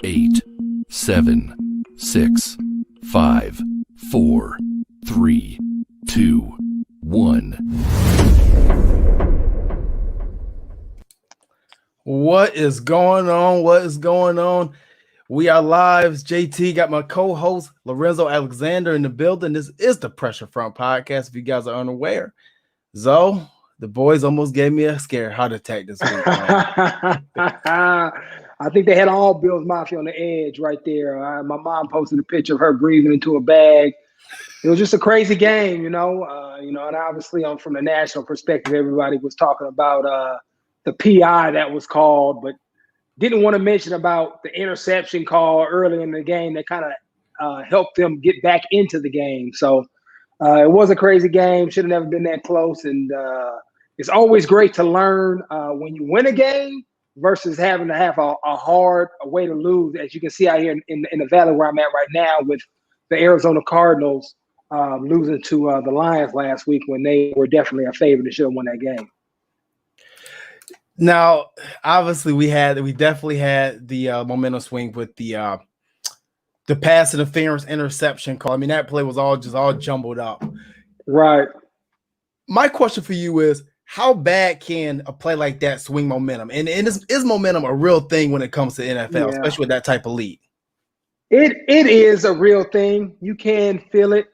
8, 7, 6, 5, 4, 3, 2, 1. What is going on? What is going on? We are live. JT got my co-host Lorenzo Alexander in the building. This is the Pressure Front Podcast. If you guys are unaware, Zoe, the boys almost gave me a scare heart attack this week, man. I think they had all Bills Mafia on the edge right there. My mom posted a picture of her breathing into a bag. It was just a crazy game, and obviously from the national perspective, everybody was talking about the PI that was called, but didn't want to mention about the interception call early in the game that kind of helped them get back into the game. So it was a crazy game. Should have never been that close. And it's always great to learn when you win a game versus having to have a hard way to lose, as you can see out here in the valley where I'm at right now with the Arizona Cardinals losing to the Lions last week when they were definitely a favorite and should have won that game. Now, obviously, we definitely had the momentum swing with the pass interference interception call. I mean, that play was all jumbled up. Right. My question for you is, how bad can a play like that swing momentum? And is momentum a real thing when it comes to NFL, especially with that type of lead? It is a real thing. You can feel it,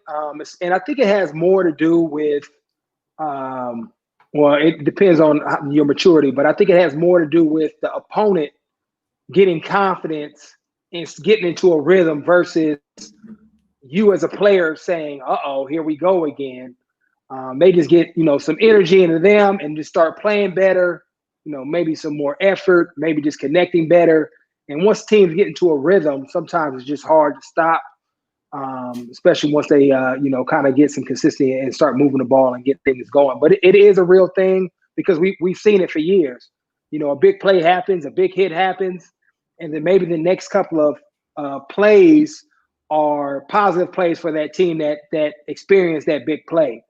and I think it has more to do with well, it depends on your maturity, but I think it has more to do with the opponent getting confidence and getting into a rhythm versus you as a player saying, "Uh-oh, here we go again." They just get, some energy into them and just start playing better, maybe some more effort, maybe just connecting better. And once teams get into a rhythm, sometimes it's just hard to stop, especially once they, kind of get some consistency and start moving the ball and get things going. But it is a real thing because we've seen it for years. A big play happens, a big hit happens, and then maybe the next couple of plays are positive plays for that team that experienced that big play.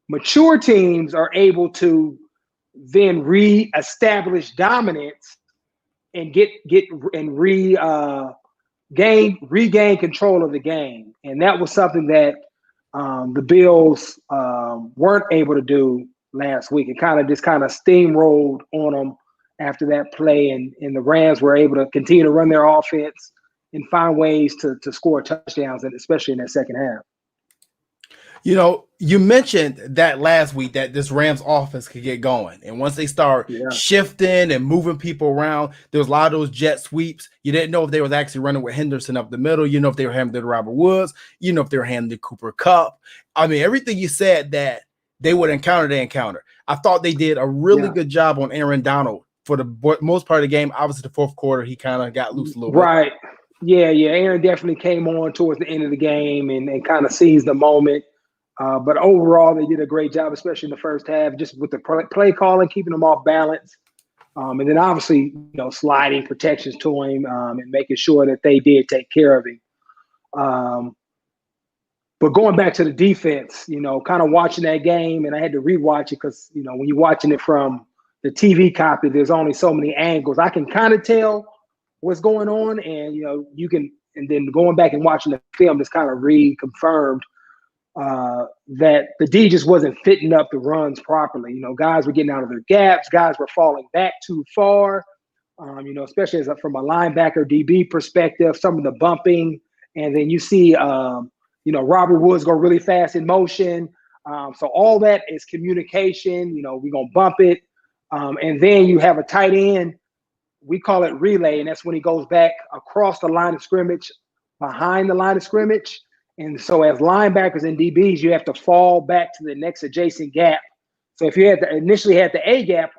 Mature teams are able to then reestablish dominance and regain control of the game. And that was something that the Bills weren't able to do last week. It kind of steamrolled on them after that play, and the Rams were able to continue to run their offense and find ways to score touchdowns, and especially in that second half. You mentioned that last week that this Rams offense could get going. And once they start shifting and moving people around, there was a lot of those jet sweeps. You didn't know if they was actually running with Henderson up the middle. You know if they were handling Robert Woods. You know if they were handling Cooper Kupp. I mean, everything you said that they would encounter, they encounter. I thought they did a really good job on Aaron Donald for the most part of the game. Obviously, the fourth quarter, he kind of got loose a little bit. Right. Yeah. Aaron definitely came on towards the end of the game and kind of seized the moment. But overall, they did a great job, especially in the first half, just with the play calling, keeping them off balance. And then obviously, sliding protections to him and making sure that they did take care of him. But going back to the defense, kind of watching that game, and I had to rewatch it because, when you're watching it from the TV copy, there's only so many angles. I can kind of tell what's going on, and, you can, and then going back and watching the film, it's kind of reconfirmed that the D just wasn't fitting up the runs properly. Guys were getting out of their gaps. Guys were falling back too far, especially from a linebacker DB perspective, some of the bumping. And then you see, Robert Woods go really fast in motion. So all that is communication. We're going to bump it. And then you have a tight end. We call it relay, and that's when he goes back across the line of scrimmage, behind the line of scrimmage. And so as linebackers and DBs, you have to fall back to the next adjacent gap. So if you initially had the A gap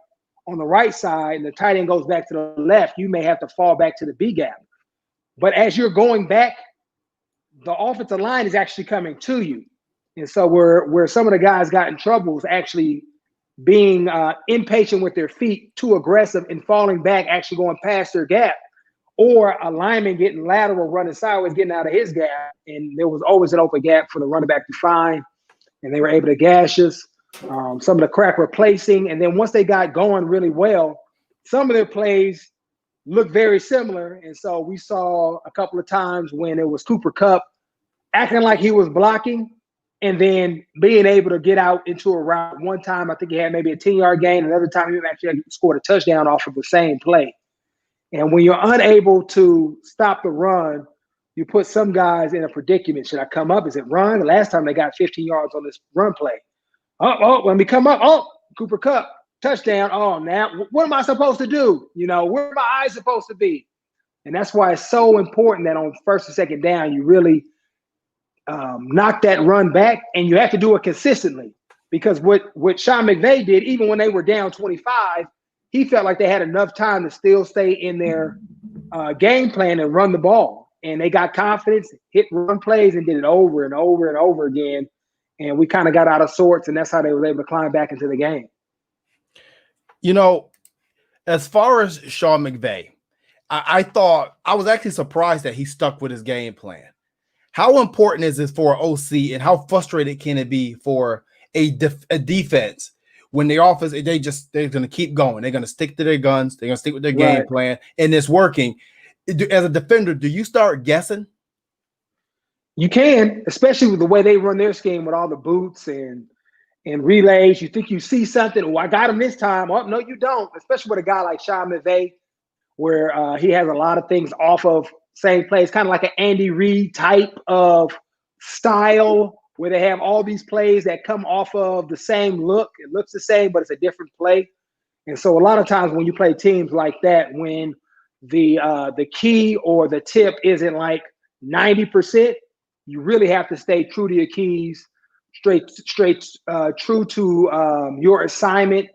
on the right side and the tight end goes back to the left, you may have to fall back to the B gap. But as you're going back, the offensive line is actually coming to you. And so where some of the guys got in trouble is actually being impatient with their feet, too aggressive, and falling back, actually going past their gap. Or a lineman getting lateral, running sideways, getting out of his gap. And there was always an open gap for the running back to find. And they were able to gash us. Some of the crack replacing. And then once they got going really well, some of their plays look very similar. And so we saw a couple of times when it was Cooper Kupp acting like he was blocking and then being able to get out into a route. One time, I think he had maybe a 10-yard gain. Another time, he actually scored a touchdown off of the same play. And when you're unable to stop the run, you put some guys in a predicament. Should I come up? Is it run? The last time they got 15 yards on this run play. When we come up, Cooper Kupp, touchdown. Oh, now what am I supposed to do? Where are my eyes supposed to be? And that's why it's so important that on first and second down, you really knock that run back, and you have to do it consistently. Because what Sean McVay did, even when they were down 25, he felt like they had enough time to still stay in their game plan and run the ball. And they got confidence, hit run plays, and did it over and over and over again. And we kind of got out of sorts, and that's how they were able to climb back into the game. As far as Sean McVay, I thought I was actually surprised that he stuck with his game plan. How important is this for an OC, and how frustrated can it be for a defense when the offense, they're going to keep going. They're going to stick to their guns. They're going to stick with their game plan, and it's working. As a defender, do you start guessing? You can, especially with the way they run their scheme with all the boots and relays. You think you see something. Oh, I got him this time. Oh, no, you don't. Especially with a guy like Sean McVay, where he has a lot of things off of same plays, kind of like an Andy Reid type of style, where they have all these plays that come off of the same look. It looks the same, but it's a different play. And so a lot of times when you play teams like that, when the key or the tip isn't like 90%, you really have to stay true to your keys, straight true to your assignment,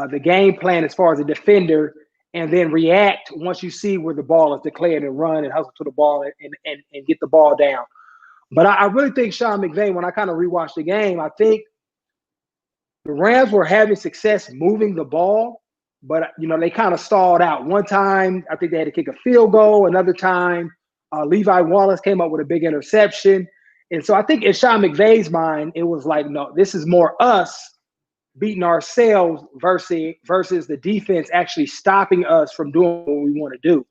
the game plan as far as a defender, and then react once you see where the ball is declared and run and hustle to the ball and get the ball down. But I really think Sean McVay, when I kind of rewatched the game, I think the Rams were having success moving the ball, but they kind of stalled out. One time, I think they had to kick a field goal. Another time, Levi Wallace came up with a big interception. And so I think in Sean McVay's mind, it was like, no, this is more us beating ourselves versus the defense actually stopping us from doing what we want to do.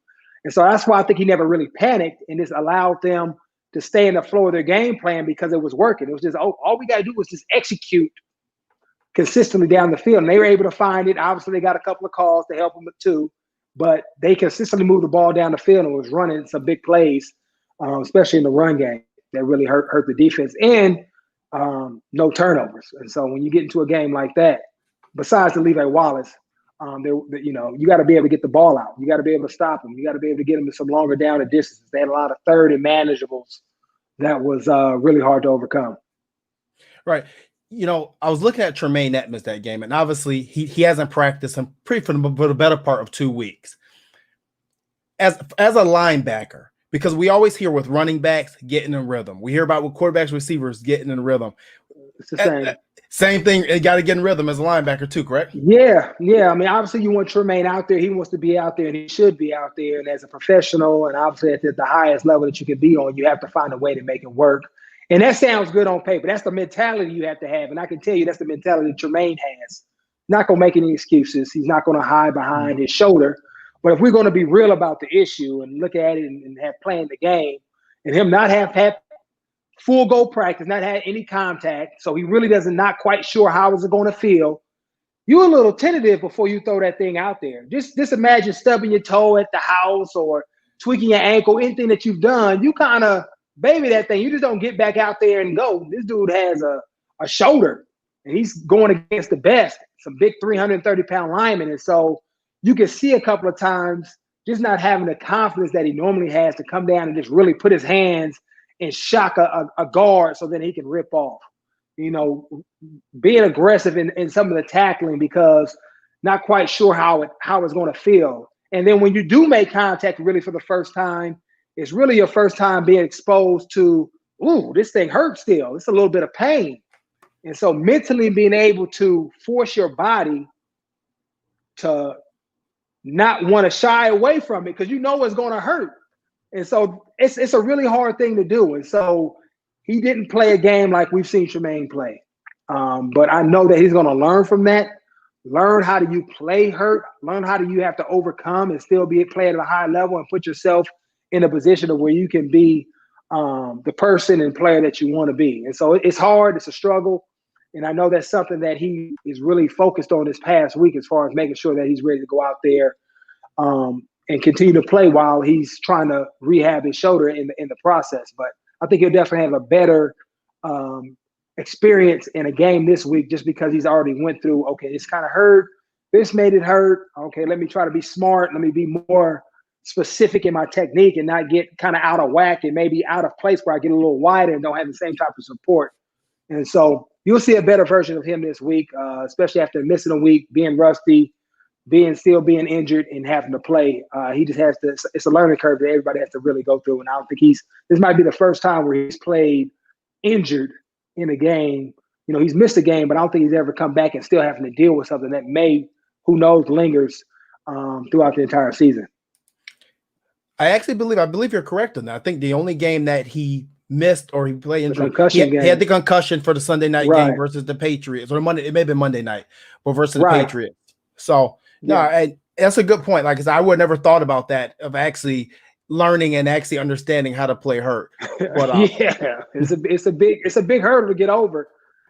And so that's why I think he never really panicked, and this allowed them to stay in the flow of their game plan because it was working. It was just, all we got to do was just execute consistently down the field. And they were able to find it. Obviously, they got a couple of calls to help them too, but they consistently moved the ball down the field and was running some big plays, especially in the run game, that really hurt the defense, and no turnovers. And so when you get into a game like that, besides the Levi Wallace, you got to be able to get the ball out. You got to be able to stop them. You got to be able to get them to some longer down and distances. They had a lot of third and manageables that was really hard to overcome. Right. I was looking at Tremaine Edmonds that game, and obviously he hasn't practiced him for the better part of 2 weeks. As a linebacker, because we always hear with running backs getting in rhythm. We hear about with quarterbacks, receivers getting in rhythm. It's the same. Same thing. You got to get in rhythm as a linebacker too, correct? Yeah. I mean, obviously you want Tremaine out there. He wants to be out there, and he should be out there. And as a professional, and obviously at the highest level that you can be on, you have to find a way to make it work. And that sounds good on paper. That's the mentality you have to have. And I can tell you that's the mentality Tremaine has. Not going to make any excuses. He's not going to hide behind his shoulder. But if we're going to be real about the issue and look at it and have playing the game, and him not have had full go practice, not had any contact, so he really not quite sure how is it going to feel, you're a little tentative before you throw that thing out there. Just imagine stubbing your toe at the house or tweaking your ankle, anything that you've done, you kind of baby that thing. You just don't get back out there and go. This dude has a shoulder, and he's going against the best, some big 330-pound linemen. And so you can see a couple of times just not having the confidence that he normally has to come down and just really put his hands and shock a guard so that he can rip off. Being aggressive in some of the tackling because not quite sure how it's going to feel. And then when you do make contact really for the first time, it's really your first time being exposed to, ooh, this thing hurts still. It's a little bit of pain. And so mentally being able to force your body to not want to shy away from it because you know it's going to hurt. And so it's a really hard thing to do. And so he didn't play a game like we've seen Tremaine play. But I know that he's going to learn from that, learn how do you play hurt, learn how do you have to overcome and still play at a high level and put yourself in a position of where you can be the person and player that you want to be. And so it's hard, it's a struggle. And I know that's something that he is really focused on this past week as far as making sure that he's ready to go out there and continue to play while he's trying to rehab his shoulder in the process. But I think he'll definitely have a better experience in a game this week just because he's already went through, okay, it's kind of hurt. This made it hurt. Okay, let me try to be smart. Let me be more specific in my technique and not get kind of out of whack and maybe out of place where I get a little wider and don't have the same type of support. And so you'll see a better version of him this week, especially after missing a week, being rusty, still being injured and having to play. He just has to, it's a learning curve that everybody has to really go through. And I don't think this might be the first time where he's played injured in a game. You know, he's missed a game, but I don't think he's ever come back and still having to deal with something that who knows, lingers throughout the entire season. I believe you're correct on that. I think the only game that he missed or he played injured, he had the concussion for the Sunday night game versus the Patriots, or Monday. It may have been Monday night, but versus the Patriots. So and that's a good point. Like I said, I would never thought about that, of actually learning and actually understanding how to play hurt. But it's a big hurdle to get over.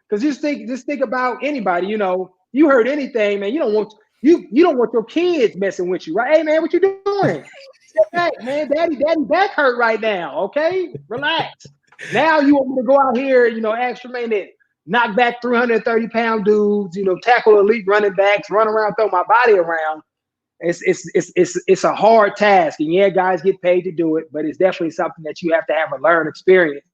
Because just think about anybody. You know, you heard anything, man. You don't want your kids messing with you, right? Hey, man, what you doing? Step back, man. Daddy back hurt right now. Okay, relax. Now you want me to go out here, extra man that knock back 330-pound dudes, tackle elite running backs, run around, throw my body around. It's a hard task, and yeah, guys get paid to do it, but it's definitely something that you have to have a learned experience,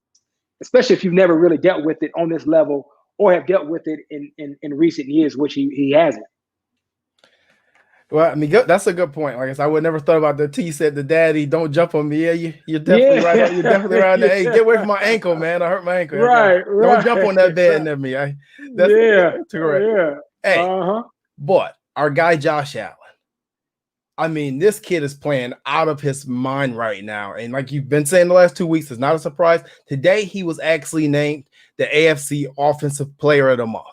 especially if you've never really dealt with it on this level or have dealt with it in recent years, which he hasn't. Well, I mean, that's a good point. Like I said, I would never thought about that. You said the daddy, don't jump on me. Yeah, you're definitely right. You're definitely right there. Hey, get away from my ankle, man. I hurt my ankle. Right. Don't jump on that bed near me. That's correct. Hey, but our guy Josh Allen, I mean, this kid is playing out of his mind right now. And like you've been saying the last 2 weeks, it's not a surprise. Today, he was actually named the AFC Offensive Player of the Month.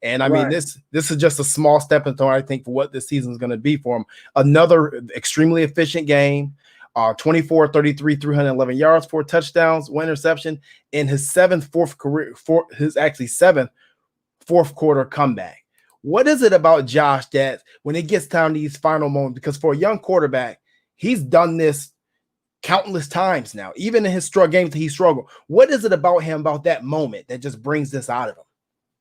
And I mean, this is just a small stepping stone, I think, for what this season is going to be for him. Another extremely efficient game, 24-33, 311 yards, 4 touchdowns, 1 interception in his seventh fourth quarter comeback. What is it about Josh that when it gets down to these final moments, because for a young quarterback, he's done this countless times now, even in his games that he struggled. What is it about him, about that moment, that just brings this out of him?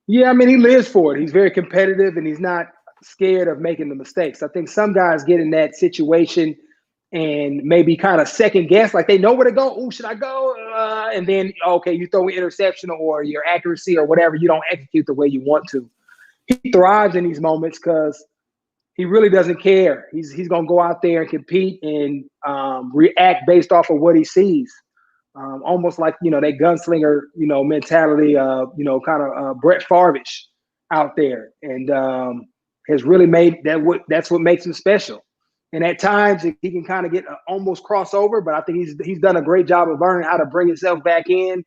Yeah, I mean, he lives for it. He's very competitive, and he's not scared of making the mistakes. I think some guys get in that situation and maybe kind of second guess, like they know where to go. Oh, should I go? And then, okay, you throw an interception or your accuracy or whatever, you don't execute the way you want to. He thrives in these moments because he really doesn't care. He's going to go out there and compete and react based off of what he sees. Almost like, that gunslinger, mentality, kind of Brett Favre-ish out there, and has really made that's what makes him special. And at times he can kind of get almost crossover, but I think he's done a great job of learning how to bring himself back in,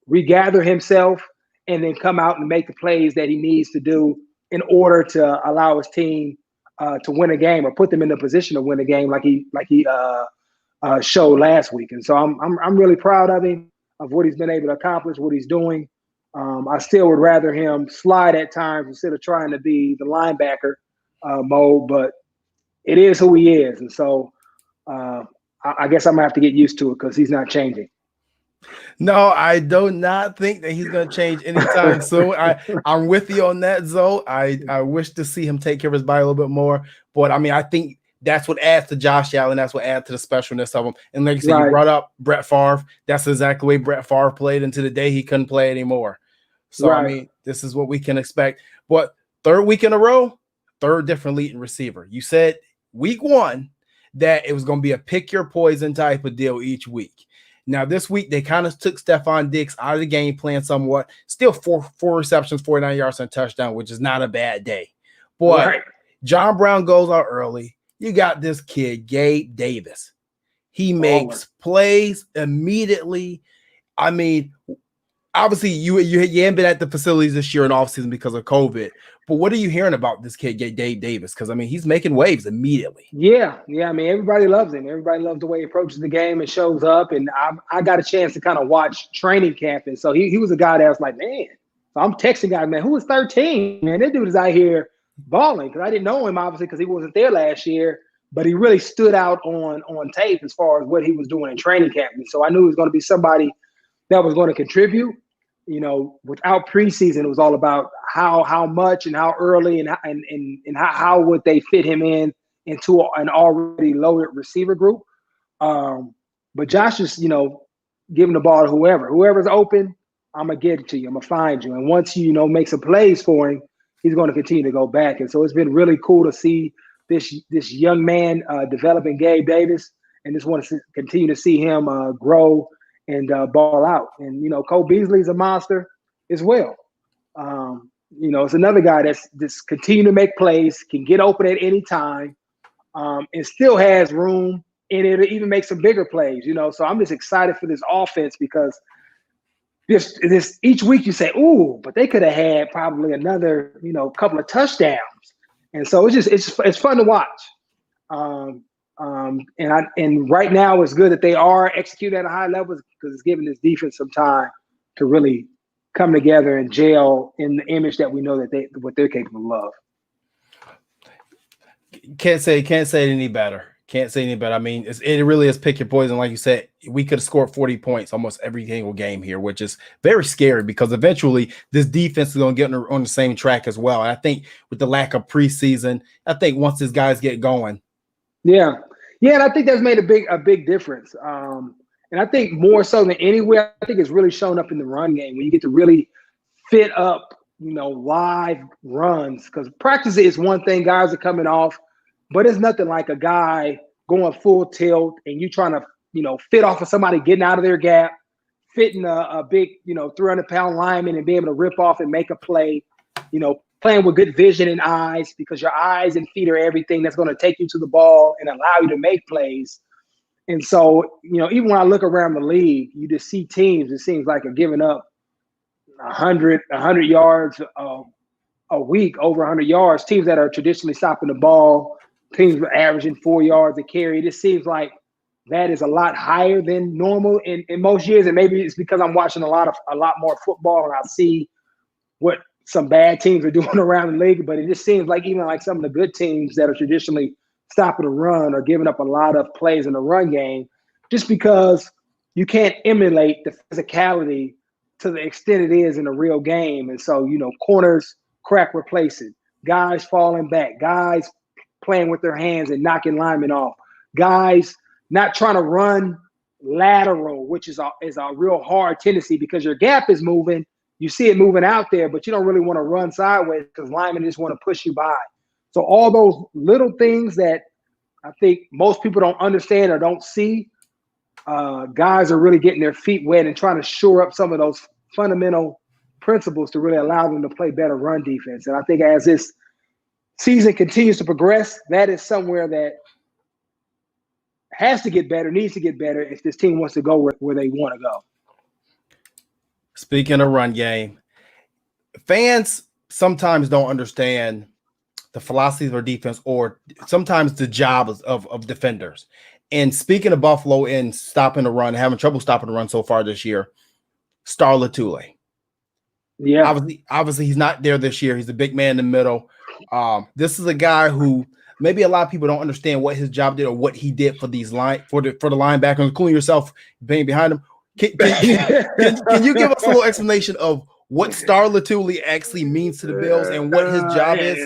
regather himself, and then come out and make the plays that he needs to do in order to allow his team to win a game or put them in the position to win a game like he showed last week. And so I'm really proud of him, of what he's been able to accomplish, what he's doing. I still would rather him slide at times instead of trying to be the linebacker mode, but it is who he is. And so I guess I'm gonna have to get used to it because he's not changing. No, I do not think that he's going to change anytime soon. I'm with you on that, Zoe. I wish to see him take care of his body a little bit more. But, I mean, I think that's what adds to Josh Allen. That's what adds to the specialness of him. And like you said, you brought up Brett Favre. That's exactly the way Brett Favre played until the day he couldn't play anymore. So, I mean, this is what we can expect. But third week in a row, third different leading receiver. You said week 1 that it was going to be a pick your poison type of deal each week. Now, this week, they kind of took Stephon Diggs out of the game plan somewhat. Still four receptions, 49 yards, and a touchdown, which is not a bad day. But John Brown goes out early. You got this kid, Gabe Davis. He makes plays immediately. I mean, obviously you haven't been at the facilities this year in offseason because of COVID. But what are you hearing about this kid, Dave Davis? Because I mean, he's making waves immediately. Yeah. I mean, everybody loves him. Everybody loves the way he approaches the game and shows up. And I got a chance to kind of watch training camp, and so he was a guy that was like, man. So I'm texting guys, man, who was 13? Man, that dude is out here balling, because I didn't know him obviously because he wasn't there last year. But he really stood out on tape as far as what he was doing in training camp. And so I knew he was going to be somebody that was going to contribute. You know, without preseason, it was all about how much and how early and how would they fit him into an already loaded receiver group. But Josh is, you know, giving the ball to whoever's open. I'm gonna get it to you. I'm gonna find you. And once you know make some plays for him, he's going to continue to go back. And so it's been really cool to see this young man developing Gabe Davis, and just want to continue to see him grow and ball out. And, you know, Cole Beasley's a monster as well. You know, it's another guy that's just continue to make plays, can get open at any time, and still has room in it to even make some bigger plays, you know. So I'm just excited for this offense, because this each week you say, ooh, but they could have had probably another, you know, couple of touchdowns. And so it's fun to watch. And right now it's good that they are executing at a high level, because it's giving this defense some time to really come together and gel in the image that we know that what they're capable of. Can't say it any better. Can't say any better. I mean, it really is pick your poison. Like you said, we could have scored 40 points almost every single game here, which is very scary, because eventually this defense is going to get on the same track as well. And I think with the lack of preseason, I think once these guys get going. Yeah, and I think that's made a big difference. And I think more so than anywhere, I think it's really shown up in the run game, when you get to really fit up, you know, live runs. Because practice is one thing, guys are coming off, but it's nothing like a guy going full tilt and you trying to, you know, fit off of somebody getting out of their gap, fitting a big, you know, 300-pound lineman and being able to rip off and make a play, you know, playing with good vision and eyes, because your eyes and feet are everything that's going to take you to the ball and allow you to make plays. And so, you know, even when I look around the league, you just see teams, it seems like, are giving up 100 yards a week, over 100 yards, teams that are traditionally stopping the ball, teams averaging 4 yards a carry. It just seems like that is a lot higher than normal in most years. And maybe it's because I'm watching a lot more football, and I see what some bad teams are doing around the league. But it just seems like even like some of the good teams that are traditionally stopping the run are giving up a lot of plays in the run game, just because you can't emulate the physicality to the extent it is in a real game. And so, you know, corners crack replacing, guys falling back, guys playing with their hands and knocking linemen off, guys not trying to run lateral, which is a real hard tendency, because your gap is moving. You see it moving out there, but you don't really want to run sideways because linemen just want to push you by. So all those little things that I think most people don't understand or don't see, guys are really getting their feet wet and trying to shore up some of those fundamental principles to really allow them to play better run defense. And I think as this season continues to progress, that is somewhere that has to get better, needs to get better if this team wants to go where they want to go. Speaking of run game, fans sometimes don't understand the philosophy of our defense, or sometimes the job of defenders. And speaking of Buffalo and stopping the run, having trouble stopping the run so far this year, Star Latulippe. Yeah. Obviously he's not there this year. He's a big man in the middle. This is a guy who maybe a lot of people don't understand what his job did or what he did for the linebackers, including yourself being behind him. Can you give us a little explanation of what Star Latulippe actually means to the Bills and what his job is?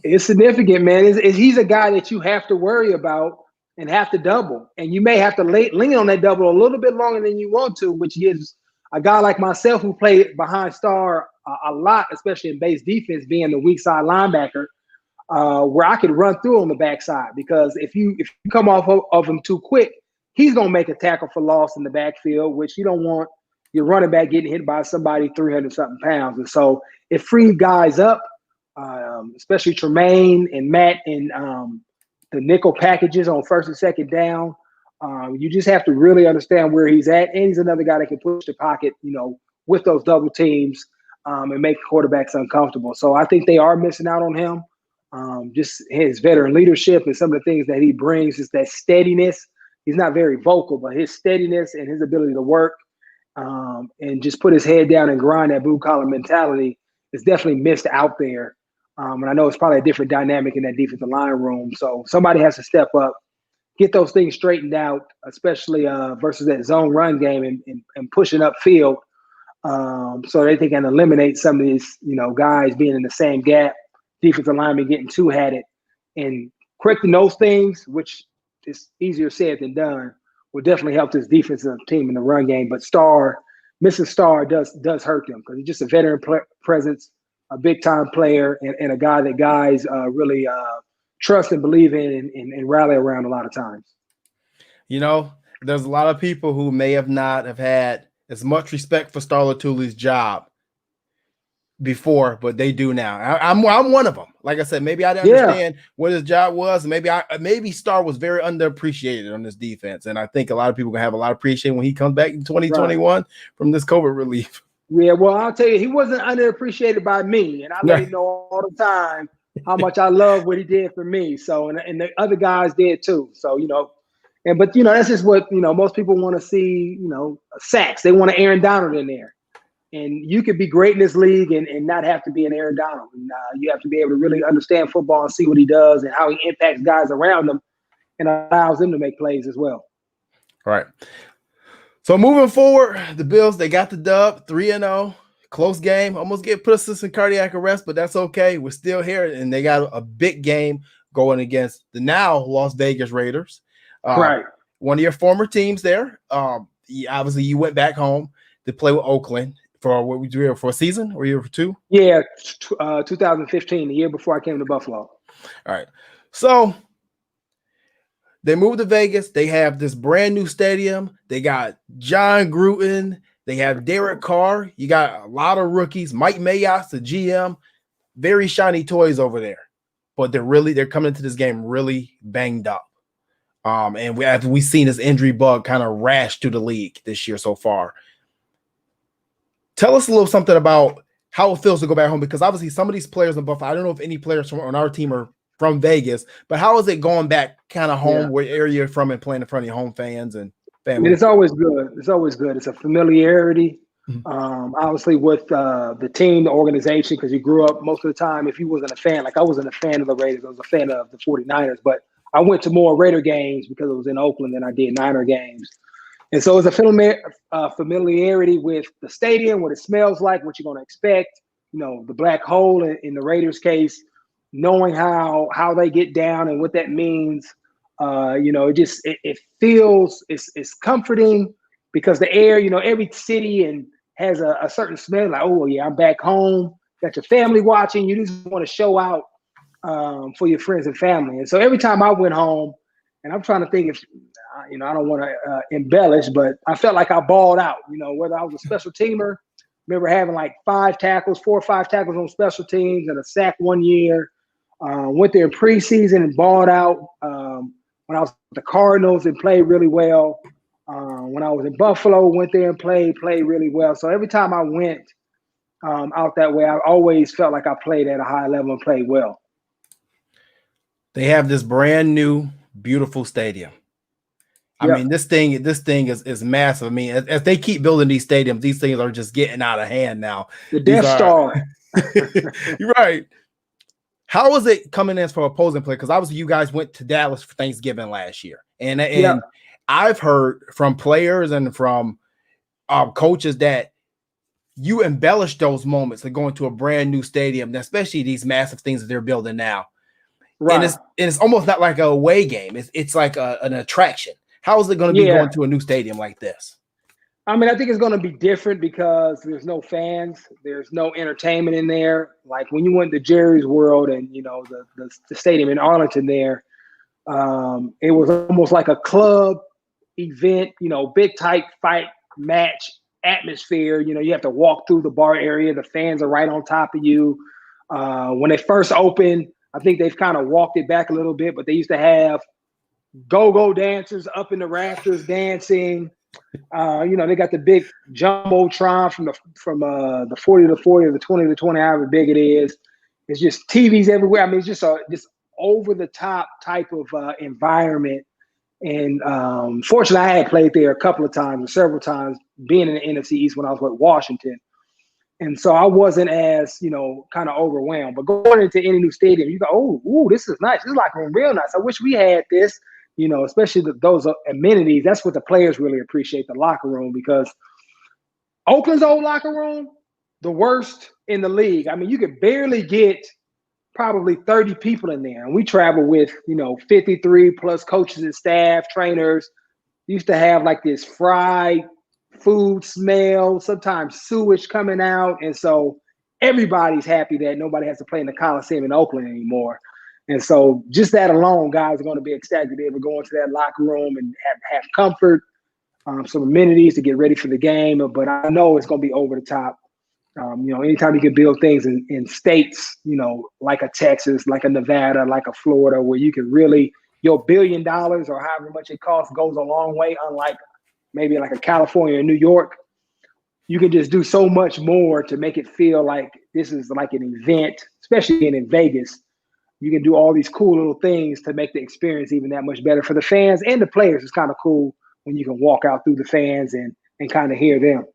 It's significant, man. He's a guy that you have to worry about and have to double. And you may have to lean on that double a little bit longer than you want to, which gives a guy like myself who played behind Star a lot, especially in base defense, being the weak side linebacker, where I could run through on the backside. Because if you come off of him too quick, he's going to make a tackle for loss in the backfield, which you don't want your running back getting hit by somebody 300-something pounds. And so it freed guys up, especially Tremaine and Matt in the nickel packages on first and second down. You just have to really understand where he's at. And he's another guy that can push the pocket, you know, with those double teams and make quarterbacks uncomfortable. So I think they are missing out on him. Just his veteran leadership and some of the things that he brings is that steadiness. He's not very vocal, but his steadiness and his ability to work and just put his head down and grind, that blue collar mentality is definitely missed out there. And I know it's probably a different dynamic in that defensive line room. So somebody has to step up, get those things straightened out, especially versus that zone run game and pushing upfield so they can eliminate some of these, guys being in the same gap, defensive linemen getting two-hatted. And correcting those things, which is easier said than done, will definitely help this defensive team in the run game. But missing Starr does hurt them because he's just a veteran presence, a big-time player, and a guy that guys really trust and believe in and rally around a lot of times. There's a lot of people who may not have had as much respect for Star Latuli's job before, but they do now. I'm one of them. Like I said, maybe I didn't understand what his job was. Maybe Star was very underappreciated on this defense, and I think a lot of people are gonna have a lot of appreciation when he comes back in 2021 from this COVID relief. Yeah, well, I'll tell you, he wasn't underappreciated by me, and I let him know all the time how much I love what he did for me. So, and the other guys did too. So, but that's just what most people want to see. Sacks. They want an Aaron Donald in there. And you could be great in this league and not have to be an Aaron Donald. And, you have to be able to really understand football and see what he does and how he impacts guys around him and allows them to make plays as well. All right. So moving forward, the Bills, they got the dub, 3-0, close game, almost put us in cardiac arrest, but that's okay. We're still here, and they got a big game going against the now Las Vegas Raiders. Right. One of your former teams there. Obviously, you went back home to play with Oakland. For a season or year for two? Yeah, 2015, the year before I came to Buffalo. All right. So they moved to Vegas. They have this brand new stadium. They got John Gruden. They have Derek Carr. You got a lot of rookies. Mike Mayock, the GM. Very shiny toys over there. But they're coming into this game really banged up. And we've seen this injury bug kind of rash through the league this year so far. Tell us a little something about how it feels to go back home, because obviously some of these players in Buffalo, I don't know if any players on our team are from Vegas, but how is it going back kind of home, where area you're from, and playing in front of your home fans and family? It's always good. It's always good. It's a familiarity, obviously, with the team, the organization, because you grew up most of the time. If you wasn't a fan, like I wasn't a fan of the Raiders, I was a fan of the 49ers, but I went to more Raider games because it was in Oakland than I did Niner games. And so it's a familiarity with the stadium, what it smells like, what you're going to expect, the black hole in the Raiders case, knowing how they get down and what that means. It feels, it's comforting because the air, every city has a certain smell, like, oh, yeah, I'm back home. Got your family watching. You just want to show out for your friends and family. And so every time I went home, and I'm trying to think if, I don't want to embellish, but I felt like I balled out, whether I was a special teamer. Remember having like 4 or 5 tackles on special teams and a sack one year. Went there in preseason and balled out. When I was with the Cardinals and played really well. When I was in Buffalo, went there and played really well. So every time I went out that way, I always felt like I played at a high level and played well. They have this brand new, beautiful stadium. I mean, this thing is massive. I mean, as they keep building these stadiums, these things are just getting out of hand now. The Death Star. You're right. How was it coming in for opposing play? Because obviously you guys went to Dallas for Thanksgiving last year. And I've heard from players and from coaches that you embellish those moments of going to a brand new stadium, especially these massive things that they're building now. Right. And it's almost not like a away game. It's like an attraction. How is it going to be going to a new stadium like this? I mean, I think it's going to be different because there's no fans. There's no entertainment in there. Like when you went to Jerry's World and, the stadium in Arlington there, it was almost like a club event, big tight fight match atmosphere. You have to walk through the bar area. The fans are right on top of you. When they first opened, I think they've kind of walked it back a little bit, but they used to have go-go dancers up in the rafters dancing. They got the big jumbotron from the 40 to 40 or the 20 to 20, however big it is. It's just TVs everywhere. I mean, it's just just over the top type of environment. And fortunately, I had played there a couple of times or several times, being in the NFC East when I was with Washington. And so I wasn't as, kind of overwhelmed. But going into any new stadium, you go, oh, this is nice. This is locker room real nice. I wish we had this, especially those amenities. That's what the players really appreciate, the locker room, because Oakland's old locker room, the worst in the league. I mean, you could barely get probably 30 people in there. And we travel with, 53 plus coaches and staff, trainers. Used to have like this fried food smell, sometimes sewage coming out. And so everybody's happy that nobody has to play in the Coliseum in Oakland anymore. And so just that alone, guys are going to be ecstatic to be able to go into that locker room and have comfort, some amenities to get ready for the game. But I know it's going to be over the top. Anytime you can build things in states, like a Texas, like a Nevada, like a Florida, where you can really, your $1 billion or however much it costs goes a long way, unlike maybe like a California or New York. You can just do so much more to make it feel like this is like an event, especially in Vegas. You can do all these cool little things to make the experience even that much better for the fans and the players. It's kind of cool when you can walk out through the fans and kind of hear them.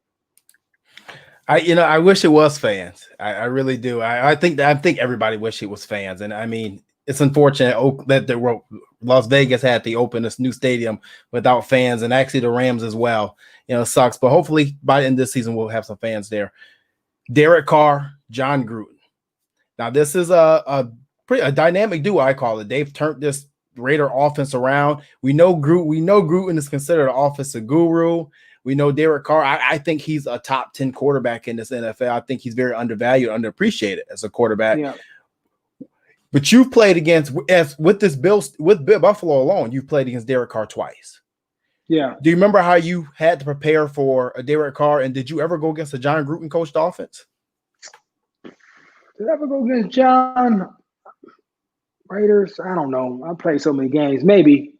I wish it was fans. I really do. I think everybody wish it was fans. And I mean, it's unfortunate that Las Vegas had to open this new stadium without fans, and actually the Rams as well. It sucks, but hopefully by the end of this season we'll have some fans there. Derek Carr, John Gruden. Now this is a dynamic duo, I call it. They've turned this Raider offense around. We know Gruden is considered an offensive guru. We know Derek Carr. I think he's a top 10 quarterback in this NFL. I think he's very undervalued, underappreciated as a quarterback. Yeah. But you've played with Buffalo alone. You've played against Derek Carr twice. Yeah. Do you remember how you had to prepare for a Derek Carr? And did you ever go against a John Gruden coached offense? Did I ever go against John? Raiders? I don't know. I played so many games, maybe,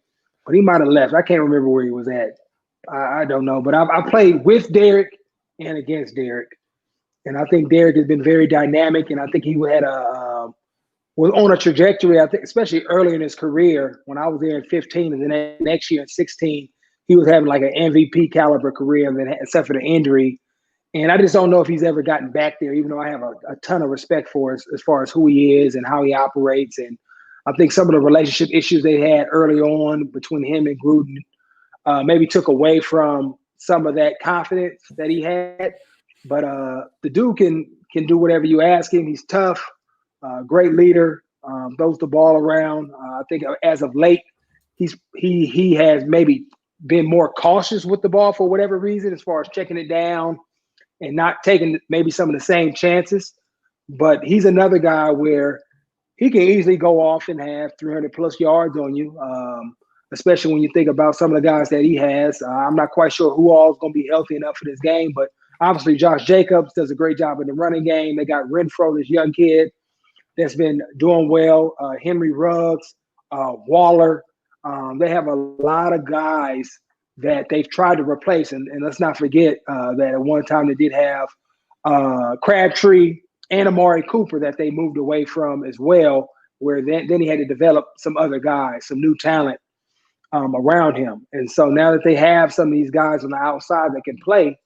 but he might have left. I can't remember where he was at. I don't know, but I played with Derek and against Derek, and I think Derek has been very dynamic, and I think he was on a trajectory. I think, especially early in his career, when I was there in 15, and then next year in 16, he was having like an MVP caliber career, and then except for the injury. And I just don't know if he's ever gotten back there, even though I have a ton of respect for as far as who he is and how he operates. And I think some of the relationship issues they had early on between him and Gruden maybe took away from some of that confidence that he had. But the dude can do whatever you ask him. He's tough, great leader, throws the ball around. I think as of late, he has maybe been more cautious with the ball for whatever reason, as far as checking it down and not taking maybe some of the same chances. But he's another guy where he can easily go off and have 300 plus yards on you, especially when you think about some of the guys that he has. I'm not quite sure who all is going to be healthy enough for this game, but obviously Josh Jacobs does a great job in the running game. They got Renfro, this young kid that's been doing well, Henry Ruggs, Waller. They have a lot of guys that they've tried to replace. And let's not forget that at one time they did have Crabtree and Amari Cooper that they moved away from as well, where then he had to develop some other guys, some new talent around him. And so now that they have some of these guys on the outside that can play,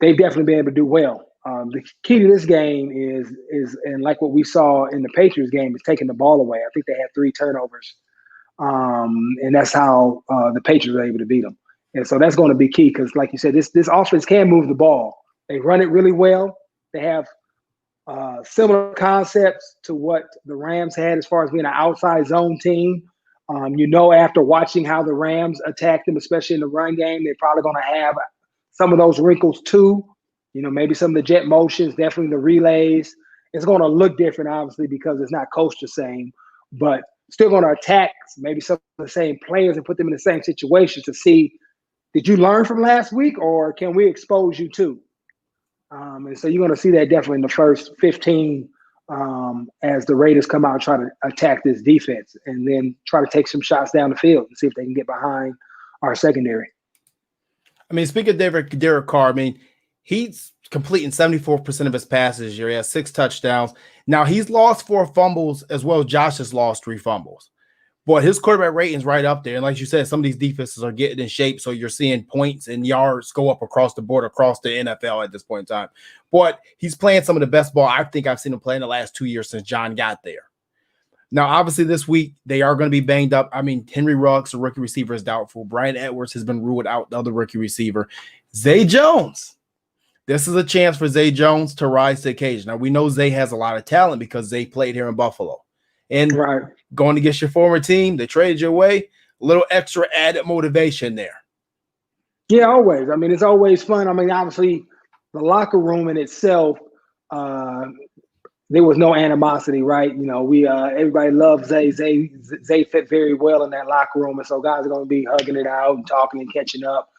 they've definitely been able to do well. The key to this game is and like what we saw in the Patriots game, is taking the ball away. I think they had 3 turnovers. And that's how the Patriots were able to beat them. And so that's going to be key because, like you said, this offense can move the ball. They run it really well. They have similar concepts to what the Rams had as far as being an outside zone team. After watching how the Rams attack them, especially in the run game, they're probably going to have some of those wrinkles too. Maybe some of the jet motions, definitely the relays. It's going to look different, obviously, because it's not coached the same, but still going to attack maybe some of the same players and put them in the same situation to see, did you learn from last week or can we expose you too? And so you're going to see that definitely in the first 15 as the Raiders come out and try to attack this defense and then try to take some shots down the field and see if they can get behind our secondary. I mean, speaking of Derek Carr, I mean, he's completing 74% of his passes this year. He has 6 touchdowns. Now, he's lost 4 fumbles as well. Josh has lost 3 fumbles. But his quarterback rating is right up there. And like you said, some of these defenses are getting in shape. So you're seeing points and yards go up across the board, across the NFL at this point in time. But he's playing some of the best ball I think I've seen him play in the last 2 years since John got there. Now, obviously, this week, they are going to be banged up. I mean, Henry Ruggs, the rookie receiver, is doubtful. Brian Edwards has been ruled out, the other rookie receiver. Zay Jones. This is a chance for Zay Jones to rise to the occasion. Now, we know Zay has a lot of talent because Zay played here in Buffalo. And going against your former team, they traded you away, a little extra added motivation there. Yeah, always. I mean, it's always fun. I mean, obviously, the locker room in itself, there was no animosity, right? You know, everybody loves Zay. Zay fit very well in that locker room, and so guys are going to be hugging it out and talking and catching up.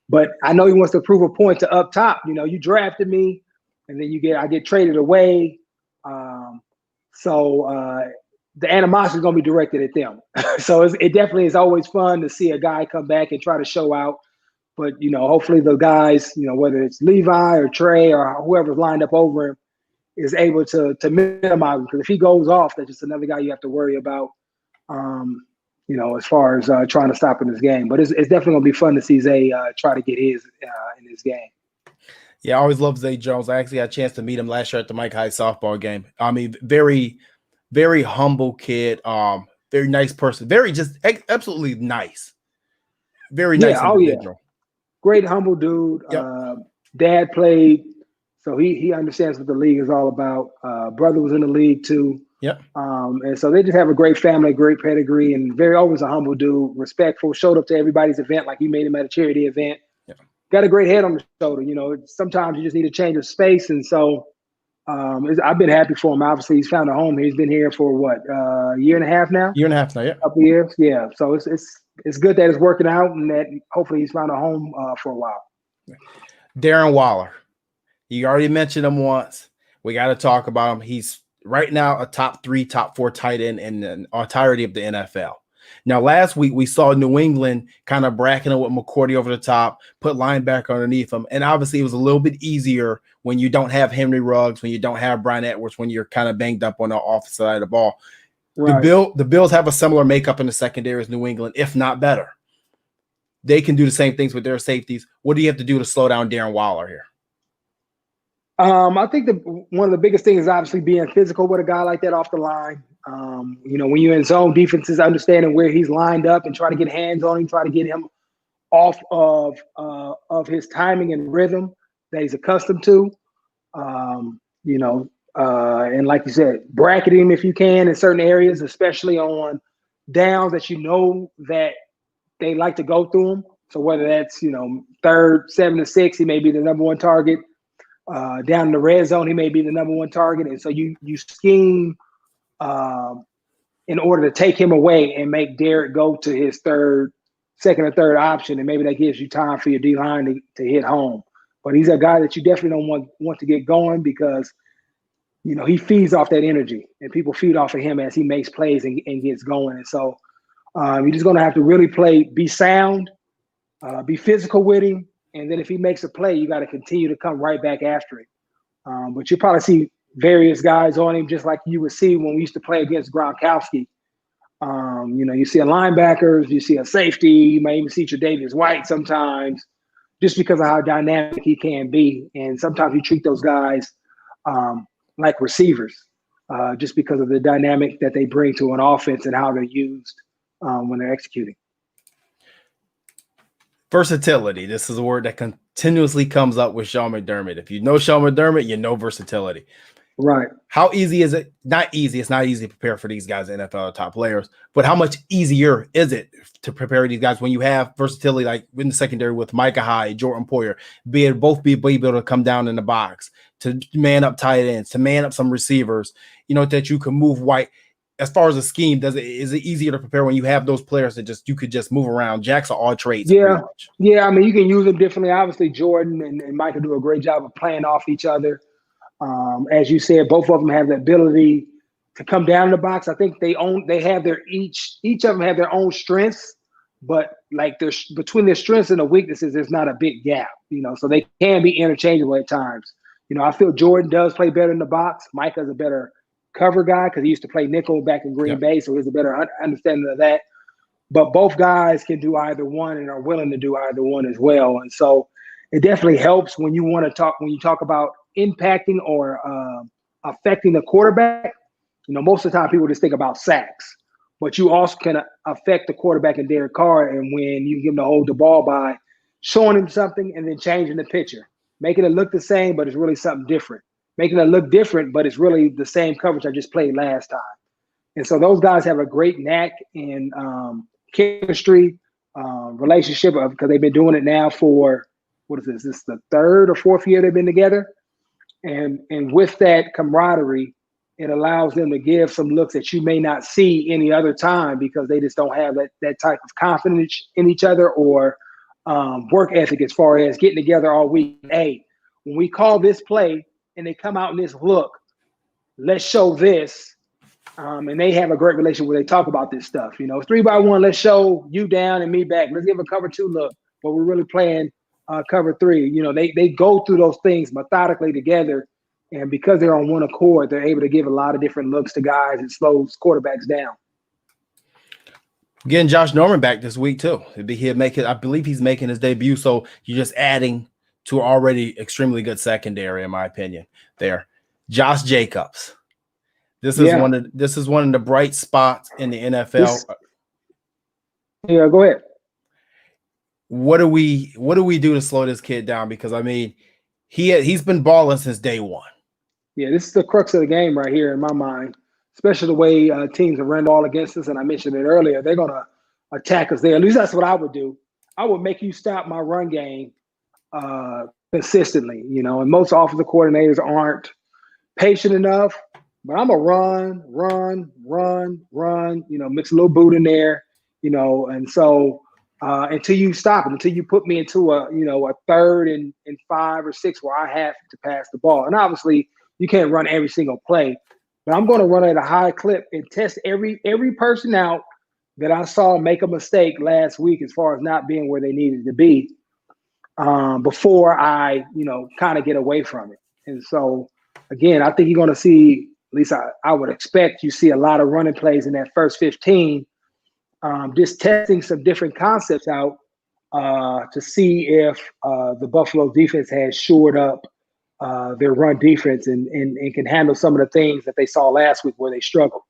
But I know he wants to prove a point to up top. You know, you drafted me, and then I get traded away. So the animosity is going to be directed at them. So it definitely is always fun to see a guy come back and try to show out. But, you know, hopefully the guys, you know, whether it's Levi or Trey or whoever's lined up over him, is able to minimize him. Because if he goes off, that's just another guy you have to worry about, you know, as far as trying to stop in this game. But it's definitely going to be fun to see Zay try to get his in this game. Yeah, I always loved Zay Jones. I actually had a chance to meet him last year at the Mike High softball game. I mean, very, very humble kid, very nice person, very just absolutely nice. Very nice individual. Yeah. Great, humble dude. Yep. Dad played, so he understands what the league is all about. Brother was in the league too. Yep. And so they just have a great family, great pedigree, and always a humble dude, respectful, showed up to everybody's event like you made him at a charity event. Yep. Got a great head on the shoulder. You know, sometimes you just need a change of space. And so I've been happy for him. Obviously, he's found a home here. He's been here for a year and a half now? Year and a half now, yeah. A couple years, yeah. So it's good that it's working out and that hopefully he's found a home for a while. Darren Waller. You already mentioned him once. We got to talk about him. He's right now a top 3, top 4 tight end in the entirety of the NFL. Now, last week we saw New England kind of bracketing with McCourty over the top, put linebacker underneath him. And obviously it was a little bit easier when you don't have Henry Ruggs, when you don't have Brian Edwards, when you're kind of banged up on the offensive side of the ball. Right. The Bills have a similar makeup in the secondary as New England, if not better. They can do the same things with their safeties. What do you have to do to slow down Darren Waller here? I think one of the biggest things is obviously being physical with a guy like that off the line. You know, when you're in zone, defenses understanding where he's lined up and try to get hands on him, try to get him off of his timing and rhythm that he's accustomed to. You know, and like you said, bracket him if you can in certain areas, especially on downs that you know that they like to go through him. So whether that's, you know, 3rd, 7 to 6, he may be the number 1 target. Down in the red zone, he may be the number 1 target. And so you scheme in order to take him away and make Derek go to his 2nd or 3rd option. And maybe that gives you time for your D-line to hit home. But he's a guy that you definitely don't want to get going because, you know, he feeds off that energy and people feed off of him as he makes plays and gets going. And so you're just going to have to really be sound, be physical with him. And then if he makes a play, you got to continue to come right back after it. But you'll probably see various guys on him, just like you would see when we used to play against Gronkowski. You know, you see a linebackers, you see a safety, you may even see Tre'Davious White sometimes, just because of how dynamic he can be. And sometimes you treat those guys like receivers, just because of the dynamic that they bring to an offense and how they're used when they're executing. Versatility. This is a word that continuously comes up with Sean McDermott. If you know Sean McDermott, you know versatility. Right. How easy is it? Not easy. It's not easy to prepare for these guys, NFL top players, but how much easier is it to prepare these guys when you have versatility like in the secondary with Micah Hyde, Jordan Poyer, be able to come down in the box, to man up tight ends, to man up some receivers, you know, that you can move White. As far as a scheme, is it easier to prepare when you have those players that you could just move around? Jacks are all trades. Yeah. Yeah. I mean, you can use them differently. Obviously, Jordan and Micah do a great job of playing off each other. As you said, both of them have the ability to come down the box. I think each of them have their own strengths. but like there's between their strengths and the weaknesses, there's not a big gap, so they can be interchangeable at times. I feel Jordan does play better in the box. Micah's a better cover guy because he used to play nickel back in Green Bay, so he has a better understanding of that. But both guys can do either one and are willing to do either one as well. And so it definitely helps when you talk about impacting or affecting the quarterback. Most of the time people just think about sacks, but you also can affect the quarterback in Derek Carr. And when you give him to hold the ball by showing him something and then changing the picture, making it look the same, but it's really something different, making it look different, but it's really the same coverage I just played last time. And so those guys have a great knack in chemistry, relationship because they've been doing it now for, what is this? This is the third or fourth year they've been together. And with that camaraderie, it allows them to give some looks that you may not see any other time because they just don't have that type of confidence in each other or work ethic as far as getting together all week. Hey, when we call this play and they come out in this look, let's show this. And they have a great relationship where they talk about this stuff. 3-by-1, let's show you down and me back. Let's give a cover 2 look, but we're really playing cover 3. They go through those things methodically together. And because they're on one accord, they're able to give a lot of different looks to guys and slows quarterbacks down. Getting Josh Norman back this week too. I believe he's making his debut. So you're just adding to already extremely good secondary, in my opinion. There, Josh Jacobs. This is one of the bright spots in the NFL. Go ahead. What do we do to slow this kid down? Because he's been balling since day one. Yeah, this is the crux of the game right here in my mind, especially the way teams have run the ball against us. And I mentioned it earlier, they're going to attack us there. At least that's what I would do. I would make you stop my run game consistently, and most offensive coordinators aren't patient enough. But I'm a run, mix a little boot in there, and so until you stop it, until you put me into a 3rd and 5 or 6 where I have to pass the ball. And obviously you can't run every single play, but I'm going to run at a high clip and test every person out that I saw make a mistake last week as far as not being where they needed to be before I, kind of get away from it. And so, again, I think you're going to see, at least I would expect you see a lot of running plays in that first 15, just testing some different concepts out to see if the Buffalo defense has shored up their run defense and can handle some of the things that they saw last week where they struggled.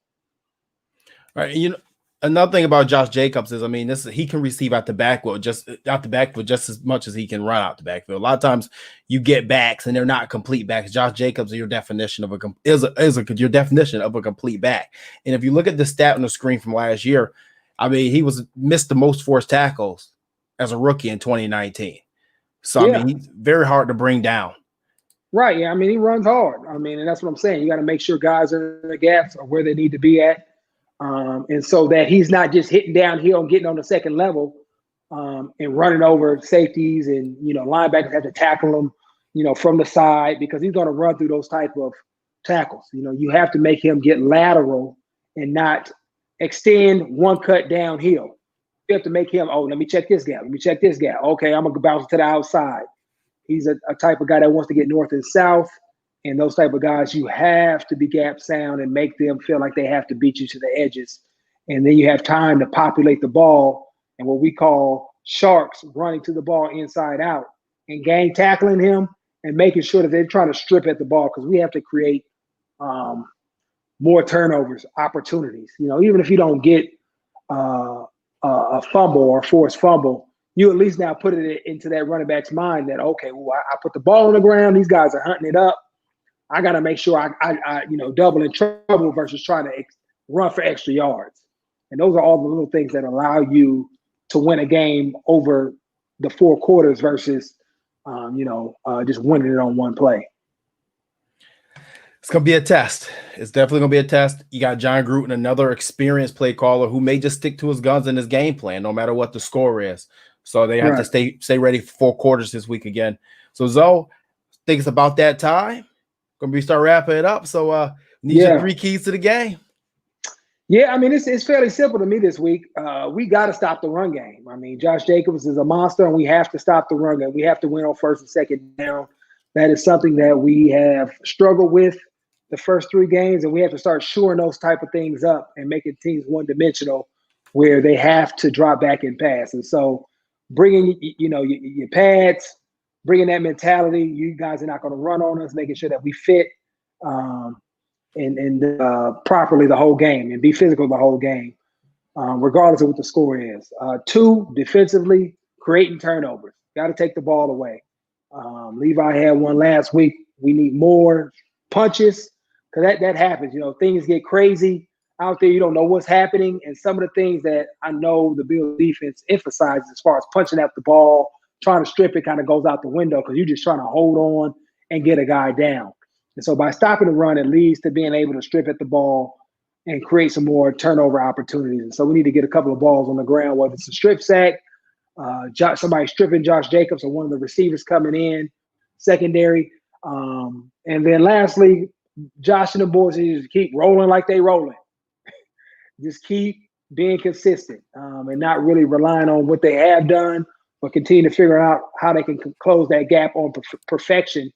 All right. Another thing about Josh Jacobs is, he can receive out the backfield just as much as he can run out the backfield. A lot of times you get backs and they're not complete backs. Josh Jacobs is your definition of a complete back. And if you look at the stat on the screen from last year, he missed the most forced tackles as a rookie in 2019. So he's very hard to bring down. Right. Yeah. He runs hard. And that's what I'm saying. You got to make sure guys are in the gaps or where they need to be at. And so that he's not just hitting downhill and getting on the second level and running over safeties and, linebackers have to tackle him, from the side because he's going to run through those type of tackles. You have to make him get lateral and not extend one cut downhill. You have to make him, let me check this gap. Okay, I'm going to bounce to the outside. He's a type of guy that wants to get north and south. And those type of guys, you have to be gap sound and make them feel like they have to beat you to the edges. And then you have time to populate the ball and what we call sharks running to the ball inside out and gang tackling him and making sure that they're trying to strip at the ball because we have to create more turnovers, opportunities. Even if you don't get a fumble or a forced fumble, you at least now put it into that running back's mind that, okay, well, I put the ball on the ground. These guys are hunting it up. I got to make sure I double in trouble versus trying to run for extra yards. And those are all the little things that allow you to win a game over the 4 quarters versus, just winning it on one play. It's going to be a test. It's definitely going to be a test. You got John Gruden, another experienced play caller who may just stick to his guns in his game plan, no matter what the score is. So they have to stay ready for 4 quarters this week again. So Zoe, I think it's about that time. Going to start wrapping it up. So need your 3 keys to the game. Yeah, I mean, it's fairly simple to me this week. We got to stop the run game. I mean, Josh Jacobs is a monster, and we have to stop the run game. We have to win on first and second down. That is something that we have struggled with the first 3 games, and we have to start shoring those type of things up and making teams one-dimensional where they have to drop back and pass. And so bringing, your pads, bringing that mentality, you guys are not going to run on us, making sure that we fit and properly the whole game and be physical the whole game, regardless of what the score is. 2, defensively, creating turnovers. Got to take the ball away. Levi had one last week. We need more punches because that happens. Things get crazy out there. You don't know what's happening. And some of the things that I know the Bills defense emphasizes as far as punching at the ball, trying to strip it kind of goes out the window because you're just trying to hold on and get a guy down. And so by stopping the run, it leads to being able to strip at the ball and create some more turnover opportunities. And so we need to get a couple of balls on the ground, whether it's a strip sack, somebody stripping Josh Jacobs or one of the receivers coming in, secondary. And then lastly, Josh and the boys need to keep rolling like they rolling. Just keep being consistent and not really relying on what they have done, but continue to figure out how they can close that gap on perfection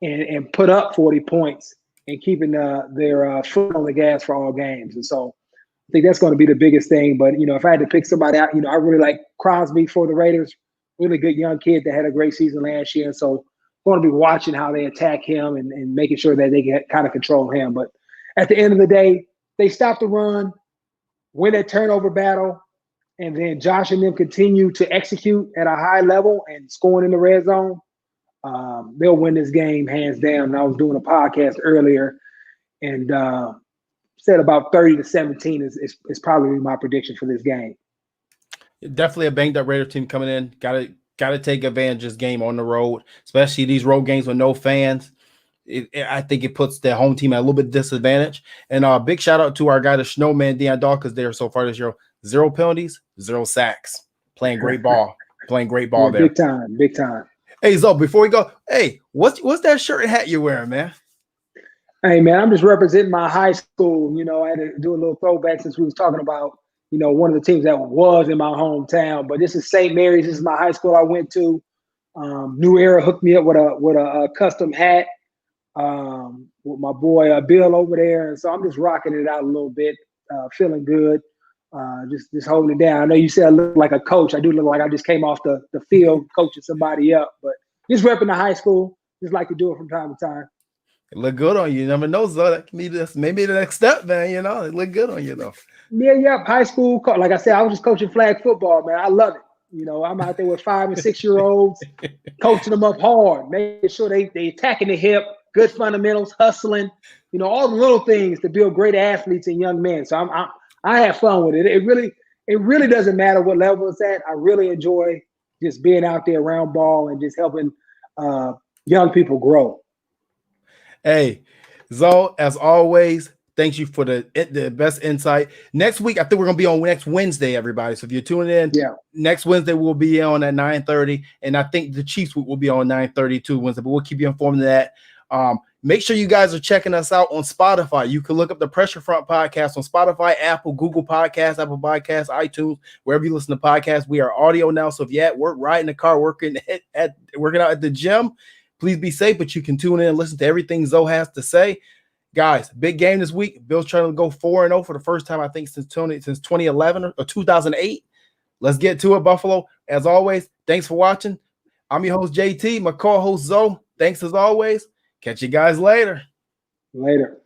and put up 40 points and keeping their foot on the gas for all games. And so I think that's going to be the biggest thing. But, if I had to pick somebody out, I really like Crosby for the Raiders, really good young kid that had a great season last year. And so I'm going to be watching how they attack him and making sure that they can kind of control him. But at the end of the day, they stop the run, win that turnover battle, and then Josh and them continue to execute at a high level and scoring in the red zone. They'll win this game hands down. And I was doing a podcast earlier and said about 30-17 is probably my prediction for this game. Definitely a banged up Raider team coming in. Got to take advantage of this game on the road, especially these road games with no fans. I think it puts the home team at a little bit disadvantage. And big shout out to our guy, the Snowman, Deion Dawkins, there so far this year. 0 penalties, 0 sacks. Playing great ball. Yeah, there. Big time. Hey, Zo, before we go, hey, what's that shirt and hat you're wearing, man? Hey, man, I'm just representing my high school. I had to do a little throwback since we was talking about, one of the teams that was in my hometown. But this is St. Mary's. This is my high school I went to. New Era hooked me up with a custom hat with my boy Bill over there. And so I'm just rocking it out a little bit, feeling good, just holding it down. I know you said I look like a coach. I do look like I just came off the field coaching somebody up. But just repping the high school. Just like to do it from time to time. It look good on you. You never know, so that can be maybe the next step, man. It look good on you, though. Yeah. High school, like I said, I was just coaching flag football, man. I love it. I'm out there with 5 and 6 year olds, coaching them up hard, making sure they attacking the hip, good fundamentals, hustling. All the little things to build great athletes and young men. So I have fun with it. It really doesn't matter what level it's at. I really enjoy just being out there around ball and just helping young people grow. Hey, Zo, as always, thank you for the best insight. Next week, I think we're going to be on next Wednesday, everybody. So if you're tuning in, next Wednesday we'll be on at 9:30, and I think the Chiefs will be on 9:30 too Wednesday, but we'll keep you informed of that. Make sure you guys are checking us out on Spotify. You can look up the Pressure Front Podcast on Spotify, Apple, Google Podcasts, Apple Podcasts, iTunes, wherever you listen to podcasts. We are audio now, so if you're at work, riding the car, working out at the gym, please be safe, but you can tune in and listen to everything Zo has to say. Guys, big game this week. Bill's trying to go 4-0 for the first time, I think, since 2011 or 2008. Let's get to it, Buffalo. As always, thanks for watching. I'm your host, JT, my co-host, Zo. Thanks as always. Catch you guys later. Later.